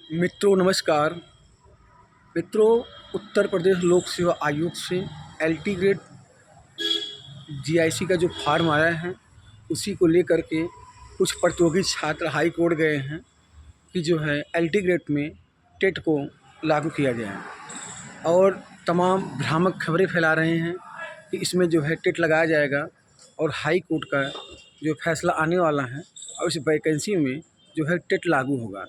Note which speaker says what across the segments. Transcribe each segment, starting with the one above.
Speaker 1: मित्रों नमस्कार। मित्रों, उत्तर प्रदेश लोक सेवा आयोग से एलटी ग्रेड जीआईसी का जो फॉर्म आया है उसी को लेकर के कुछ प्रतियोगी छात्र हाई कोर्ट गए हैं कि जो है एलटी ग्रेड में टेट को लागू किया जाए और तमाम भ्रामक खबरें फैला रहे हैं कि इसमें जो है टेट लगाया जाएगा और हाई कोर्ट का जो फैसला आने वाला है और इस वैकेंसी में जो है टेट लागू होगा।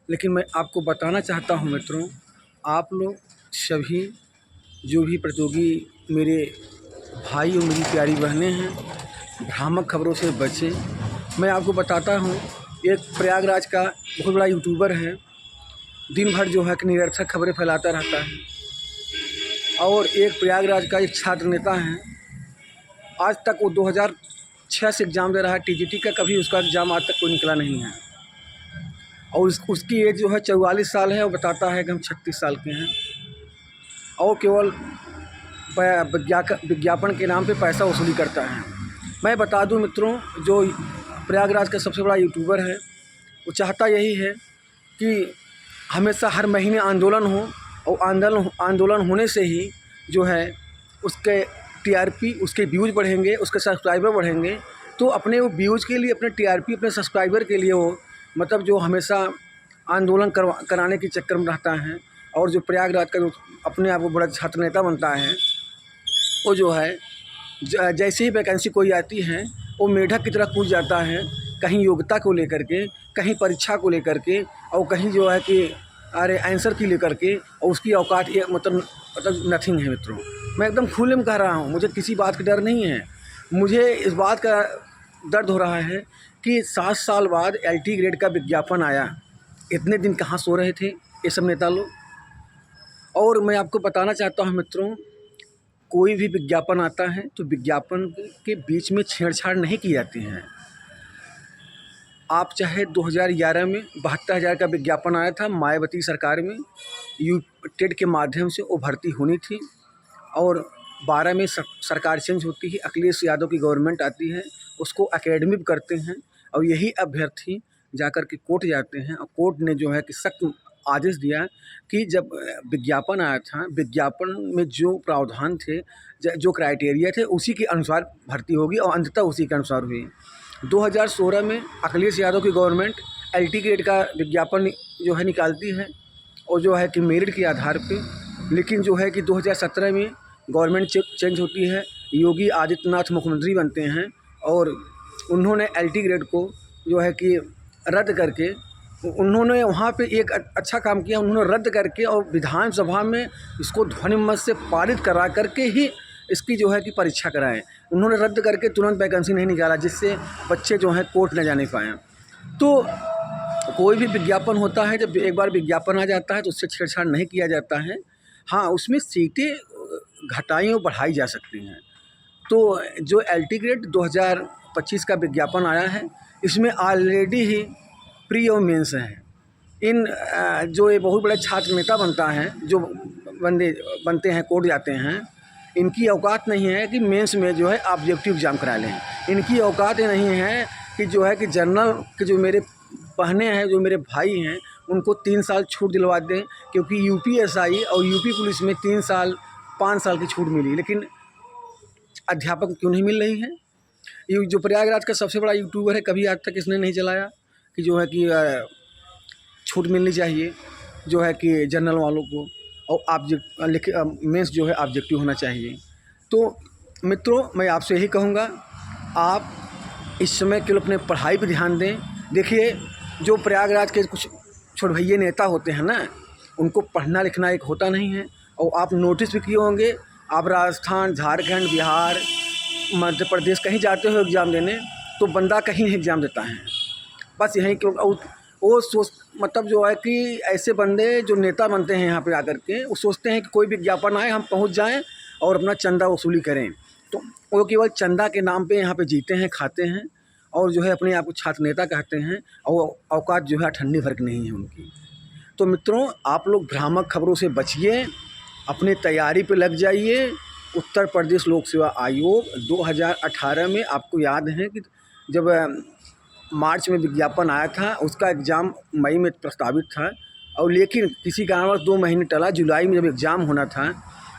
Speaker 1: लेकिन मैं आपको बताना चाहता हूं मित्रों, आप लोग सभी जो भी प्रतियोगी मेरे भाई और मेरी प्यारी बहनें हैं, भ्रामक खबरों से बचें। मैं आपको बताता हूं, एक प्रयागराज का बहुत बड़ा यूट्यूबर है, दिन भर जो है कि निरर्थक खबरें फैलाता रहता है। और एक प्रयागराज का एक छात्र नेता है, आज तक वो 2006 से एग्ज़ाम दे रहा है टीजीटी का, कभी उसका एग्ज़ाम आज तक कोई निकला नहीं है। और उसकी एज जो है 44 साल है और बताता है कि हम 36 साल के हैं और केवल विज्ञापन के नाम पे पैसा वसूली करता है। मैं बता दूं मित्रों, जो प्रयागराज का सबसे बड़ा यूट्यूबर है वो चाहता यही है कि हमेशा हर महीने आंदोलन हो और आंदोलन होने से ही जो है उसके टीआरपी, उसके व्यूज़ बढ़ेंगे, उसके सब्सक्राइबर बढ़ेंगे। तो अपने वो व्यूज़ के लिए, अपने टीआरपी, अपने सब्सक्राइबर के लिए वो मतलब जो हमेशा आंदोलन कराने के चक्कर में रहता है। और जो प्रयागराज का जो अपने आप को बड़ा छात्र नेता बनता है वो जो है जैसे ही वैकेंसी कोई आती है वो मेढक की तरह कूद जाता है, कहीं योग्यता को लेकर के, कहीं परीक्षा को लेकर के, और कहीं जो है कि अरे आंसर की लेकर के, और उसकी औकात ये मतलब नथिंग है। मित्रों, मैं एकदम खुले में कह रहा हूँ, मुझे किसी बात का डर नहीं है। मुझे इस बात का दर्द हो रहा है कि 7 साल बाद एलटी ग्रेड का विज्ञापन आया। इतने दिन कहाँ सो रहे थे ये सब नेता लोग। और मैं आपको बताना चाहता हूँ मित्रों, कोई भी विज्ञापन आता है तो विज्ञापन के बीच में छेड़छाड़ नहीं की जाती है। आप चाहे 2011 में 72,000 का विज्ञापन आया था मायावती सरकार में, टेट के माध्यम से वो भर्ती होनी थी, और 12 में सरकार चेंज होती है, अखिलेश यादव की गवर्नमेंट आती है, उसको एकेडमी करते हैं और यही अभ्यर्थी जाकर के कोर्ट जाते हैं। और कोर्ट ने जो है कि सख्त आदेश दिया कि जब विज्ञापन आया था, विज्ञापन में जो प्रावधान थे, जो क्राइटेरिया थे, उसी के अनुसार भर्ती होगी और अंततः उसी के अनुसार हुई। 2016 में अखिलेश यादव की गवर्नमेंट एलटी ग्रेड का विज्ञापन जो है निकालती है और जो है कि मेरिट के आधार पे। लेकिन जो है कि 2017 में गवर्नमेंट चेंज होती है, योगी आदित्यनाथ मुख्यमंत्री बनते हैं और उन्होंने एलटी ग्रेड को जो है कि रद्द करके, उन्होंने वहाँ पे एक अच्छा काम किया, उन्होंने रद्द करके और विधानसभा में इसको ध्वनिमत से पारित करा करके ही इसकी जो है कि परीक्षा कराएं। उन्होंने रद्द करके तुरंत वैकेंसी नहीं निकाला, जिससे बच्चे जो हैं कोर्ट न जाने पाएँ। तो कोई भी विज्ञापन होता है, जब एक बार विज्ञापन आ जाता है तो उससे छेड़छाड़ नहीं किया जाता है। हाँ, उसमें सीटें घटाई और बढ़ाई जा सकती हैं। तो जो एलटी ग्रेड 2025 का विज्ञापन आया है, इसमें ऑलरेडी ही प्री और मेंस हैं। इन जो ये बहुत बड़े छात्र नेता बनता है, जो बनते हैं, कोर्ट जाते हैं, इनकी औकात नहीं है कि मेंस में जो है ऑब्जेक्टिव एग्ज़ाम करा लें। इनकी औकात ये नहीं है कि जो है कि जनरल के जो मेरे बहनें हैं, जो मेरे भाई हैं, उनको 3 साल छूट दिलवा दें, क्योंकि यूपीएसआई और यूपी पुलिस में 3 साल 5 साल की छूट मिली, लेकिन अध्यापक क्यों नहीं मिल रही है। ये जो प्रयागराज का सबसे बड़ा यूट्यूबर है, कभी आज तक इसने नहीं चलाया कि जो है कि छूट मिलनी चाहिए जो है कि जनरल वालों को, और मेंस जो है ऑब्जेक्टिव होना चाहिए। तो मित्रों, मैं आपसे यही कहूँगा, आप इस समय केवल अपने पढ़ाई पर ध्यान दें। देखिए, जो प्रयागराज के कुछ छोटे नेता होते हैं ना, उनको पढ़ना लिखना एक होता नहीं है। और आप नोटिस भी किए होंगे, आप राजस्थान, झारखंड, बिहार, मध्य प्रदेश कहीं जाते हो एग्ज़ाम देने, तो बंदा कहीं नहीं एग्ज़ाम देता है, बस यहीं क्यों वो सोच मतलब जो है कि ऐसे बंदे जो नेता बनते हैं यहाँ पे आकर के, वो सोचते हैं कि कोई विज्ञापन आए, हम पहुँच जाएं और अपना चंदा वसूली करें। तो वो केवल चंदा के नाम पे यहाँ पे जीते हैं, खाते हैं, और जो है अपने आप को छात्र नेता कहते हैं, और औकात जो है ठंडी भर की नहीं है उनकी। तो मित्रों, आप लोग भ्रामक खबरों से बचिए, अपनी तैयारी पे लग जाइए। उत्तर प्रदेश लोक सेवा आयोग 2018 में, आपको याद है कि जब मार्च में विज्ञापन आया था, उसका एग्ज़ाम मई में प्रस्तावित था, और लेकिन किसी कारणवश 2 महीने टला। जुलाई में जब एग्ज़ाम होना था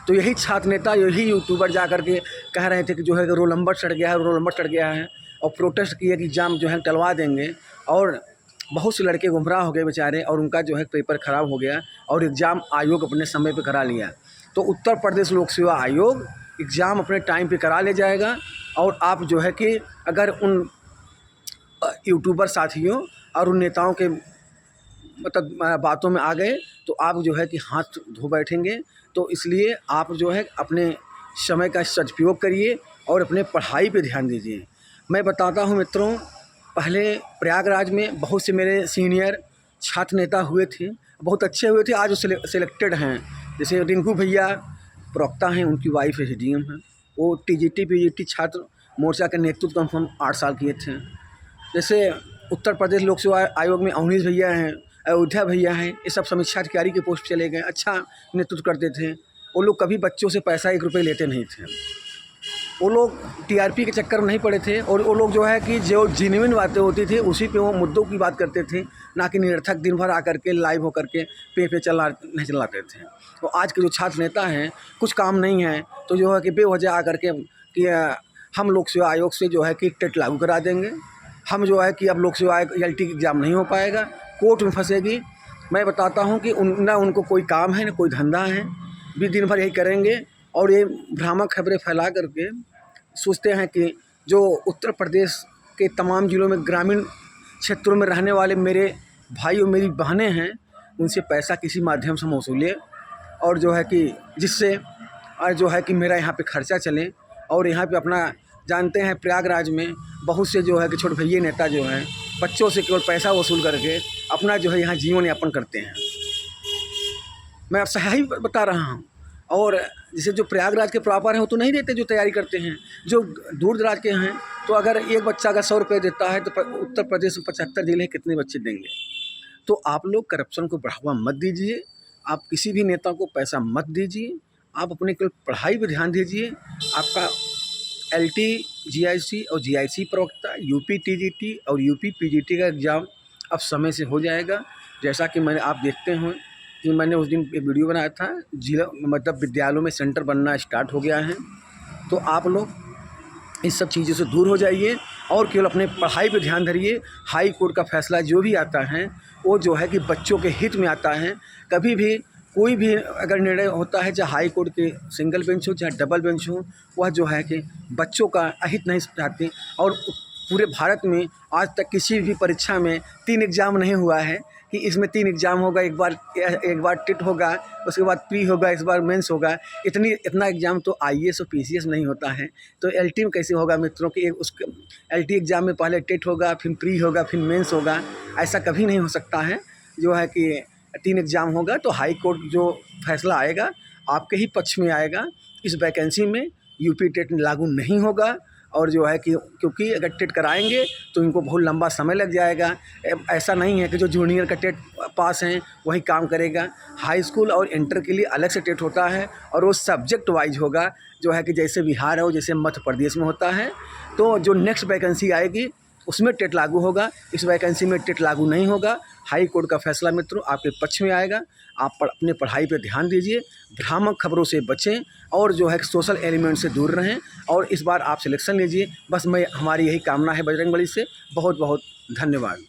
Speaker 1: तो यही छात्र नेता, यही यूट्यूबर जा कर के कह रहे थे कि जो है रोल नंबर सट गया है, रोल नंबर सट गया है, और प्रोटेस्ट किए कि एग्ज़ाम जो है टलवा देंगे। और बहुत से लड़के गुमराह हो गए बेचारे, और उनका जो है पेपर ख़राब हो गया और एग्ज़ाम आयोग अपने समय पे करा लिया। तो उत्तर प्रदेश लोक सेवा आयोग एग्ज़ाम अपने टाइम पे करा ले जाएगा। और आप जो है कि अगर उन यूट्यूबर साथियों और उन नेताओं के मतलब बातों में आ गए तो आप जो है कि हाथ धो बैठेंगे। तो इसलिए आप जो है अपने समय का सदुपयोग करिए और अपने पढ़ाई पे ध्यान दीजिए। मैं बताता हूँ मित्रों, पहले प्रयागराज में बहुत से मेरे सीनियर छात्र नेता हुए थे, बहुत अच्छे हुए थे, आज वो सिलेक्टेड हैं। जैसे रिंकू भैया प्रवक्ता हैं, उनकी वाइफ एसडीएम हैं, वो टीजीटी पीजीटी छात्र मोर्चा के नेतृत्व कम से कम 8 साल किए थे। जैसे उत्तर प्रदेश लोक सेवा आयोग में अवनीश भैया हैं, अयोध्या भैया हैं, ये सब समीक्षा अधिकारी के पोस्ट चले गए, अच्छा नेतृत्व करते थे। वो लोग कभी बच्चों से पैसा 1 रुपये लेते नहीं थे, वो लोग टीआरपी के चक्कर में नहीं पड़े थे। और वो लोग जो है कि जो जेन्युइन बातें होती थी उसी पे वो मुद्दों की बात करते थे, ना कि निरर्थक दिन भर आकर के लाइव होकर के पे नहीं चलाते थे। तो आज के जो छात्र नेता हैं, कुछ काम नहीं है तो जो है कि बेवजह आकर के कि हम लोक सेवा आयोग से जो है कि टेट लागू करा देंगे, हम जो है कि अब लोक सेवा आयोग एलटी एग्ज़ाम नहीं हो पाएगा, कोर्ट में फंसेगी। मैं बताता हूँ कि ना उनको कोई काम है, ना कोई धंधा है, भी दिन भर यही करेंगे। और ये भ्रामक खबरें फैला करके सोचते हैं कि जो उत्तर प्रदेश के तमाम ज़िलों में ग्रामीण क्षेत्रों में रहने वाले मेरे भाई और मेरी बहनें हैं, उनसे पैसा किसी माध्यम से वसूले और जो है कि जिससे जो है कि मेरा यहाँ पे खर्चा चले। और यहाँ पे अपना जानते हैं प्रयागराज में बहुत से जो है कि छोटे भैया नेता जो हैं बच्चों से केवल पैसा वसूल करके अपना जो है यहाँ जीवन यापन करते हैं। मैं अब सही बता रहा हूँ। और जैसे जो प्रयागराज के प्रॉपर हैं वो तो नहीं देते, जो तैयारी करते हैं, जो दूर दराज के हैं, तो अगर एक बच्चा अगर 100 रुपये देता है तो उत्तर प्रदेश में 75 जिले हैं, कितने बच्चे देंगे। तो आप लोग करप्शन को बढ़ावा मत दीजिए, आप किसी भी नेता को पैसा मत दीजिए, आप अपने केवल पढ़ाई पर ध्यान दीजिए। आपका एलटी, जीआईसी और जीआईसी प्रवक्ता, यूपी टीजीटी और यूपी पीजीटी का एग्ज़ाम अब समय से हो जाएगा। जैसा कि मैंने आप देखते हैं कि मैंने उस दिन एक वीडियो बनाया था, जिला मतलब विद्यालयों में सेंटर बनना स्टार्ट हो गया है। तो आप लोग इस सब चीज़ों से दूर हो जाइए और केवल अपने पढ़ाई पे ध्यान धरिए। हाई कोर्ट का फैसला जो भी आता है वो जो है कि बच्चों के हित में आता है। कभी भी कोई भी अगर निर्णय होता है, चाहे हाई कोर्ट के सिंगल बेंच हो चाहे डबल बेंच हो, वह जो है कि बच्चों का अहित नहीं चाहते। और पूरे भारत में आज तक किसी भी परीक्षा में 3 एग्ज़ाम नहीं हुआ है कि इसमें 3 एग्ज़ाम होगा, एक बार टेट होगा, उसके बाद प्री होगा, इस बार मेंस होगा। इतना एग्ज़ाम तो आईएएस और पीसीएस नहीं होता है, तो एलटी में कैसे होगा मित्रों कि उसके एलटी एग्ज़ाम में पहले टेट होगा, फिर प्री होगा, फिर मेंस होगा। ऐसा कभी नहीं हो सकता है। जो है कि 3 एग्ज़ाम होगा तो हाई कोर्ट जो फैसला आएगा आपके ही पक्ष में आएगा। इस वैकेंसी में यूपी टेट लागू नहीं होगा। और जो है कि क्योंकि अगर टेट कराएंगे तो इनको बहुत लंबा समय लग जाएगा। ऐसा नहीं है कि जो जूनियर का टेट पास हैं वही काम करेगा। हाई स्कूल और इंटर के लिए अलग से टेट होता है और वो सब्जेक्ट वाइज होगा, जो है कि जैसे बिहार हो, जैसे मध्य प्रदेश में होता है। तो जो नेक्स्ट वैकेंसी आएगी उसमें टेट लागू होगा, इस वैकेंसी में टेट लागू नहीं होगा। हाई कोर्ट का फैसला मित्रों आपके पक्ष में आएगा। आप अपने पढ़ाई पर ध्यान दीजिए, भ्रामक खबरों से बचें और जो है सोशल एलिमेंट से दूर रहें। और इस बार आप सिलेक्शन लीजिए, बस हमारी यही कामना है बजरंगबली से। बहुत बहुत धन्यवाद।